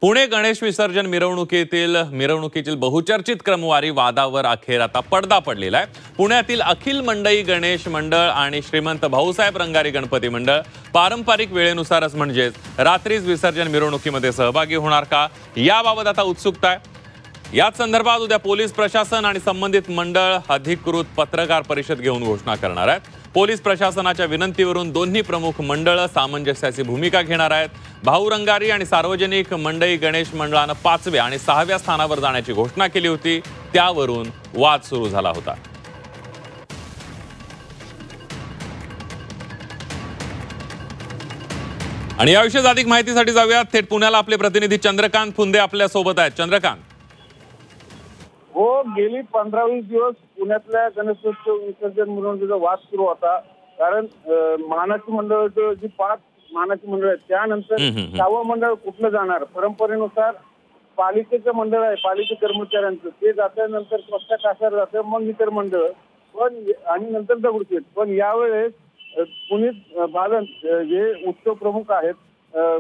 पुणे गणेश विसर्जन मिरवणुकीतील बहुचर्चित क्रमवारी वादावर अखेर आता पडदा पडलेला आहे। पुण्यातील अखिल मंडई गणेश मंडळ आणि श्रीमंत भाऊसाहेब रंगारी गणपती मंडळ पारंपरिक वेळेनुसारच म्हणजेच रात्रीच विसर्जन मिरवणुकीमध्ये सहभागी होणार का, याबाबत आता उत्सुकता आहे। याच संदर्भात उद्या पोलीस प्रशासन आणि संबंधित मंडळ अधिकृत पत्रकार परिषद घेऊन घोषणा करणार आहेत। पोलीस प्रशासनाच्या विनंतीवरून दोन्ही प्रमुख मंडळ सामंजस्याची भूमिका घेणार आहेत। भाऊ रंगारी आणि सार्वजनिक मंडई गणेश मंडळानं 5व्या आणि 6व्या स्थानावर जाण्याची घोषणा केली होती, त्यावरून वाद सुरू झाला होता। आणि याविषयी अधिक माहितीसाठी जाऊयात थेट पुण्याला। आपले प्रतिनिधी चंद्रकांत फुंदे आपल्या सोबत आहेत। चंद्रकांत, हो, गेली 15-20 दिवस पुण्यातल्या गणेशोत्सव विसर्जन मिरवणुकीचा वाद सुरू होता। कारण मानाची मंडळ जी 5 मानाची मंडळ आहेत त्यानंतर 6वं मंडळ कुठलं जाणार, परंपरेनुसार पालिकेचं मंडळ आहे, पालिके कर्मचाऱ्यांचं ते जात्यानंतर स्वतः कासार जातं, मग इतर मंडळ पण आणि नंतर दगडूशेठ। पण यावेळेस पुनीत बालन जे उत्सव प्रमुख आहेत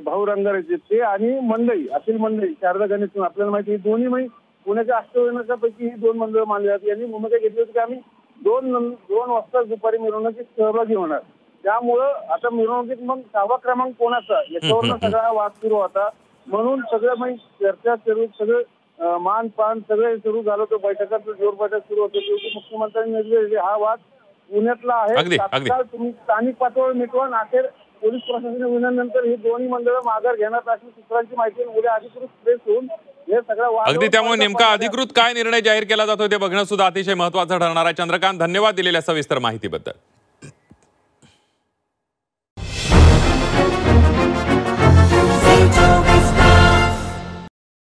भाऊ रंगारीचे ते आणि मंडई अखिल मंडई शारदा गणेश आपल्याला माहिती दोन्ही पुण्याच्या अष्टविनायकापैकी ही 2 मंडळ मानली जातात। यांनी भूमिका घेतली होती की आम्ही 2 वाजता दुपारी मिरवणुकीत सहभागी होणार। त्यामुळं आता मिरवणुकीत मग 6वा क्रमांक कोणाचा याच्यावर सगळा वाद सुरू होता। म्हणून सगळं चर्चा सुरू, सगळं मानपान सगळे सुरू झालं होतं। बैठकाचं जोर बैठक सुरू होती। मुख्यमंत्र्यांनी निर्णय हा वाद पुण्यातला आहे, तात्काळ तुम्ही स्थानिक पातळीवर मिटवा। अखेर पोलीस प्रशासनाच्या विनंतीनंतर ही दोन्ही मंडळ माघार घेण्यात अशी सूत्रांची माहिती उद्या अधिकृत प्रेस होऊन हे सगळं अगदी त्यामुळे नेमका अधिकृत काय निर्णय जाहीर केला जातोय ते बघणं सुद्धा अतिशय महत्त्वाचं ठरणार आहे। चंद्रकांत, धन्यवाद दिलेल्या सविस्तर माहितीबद्दल।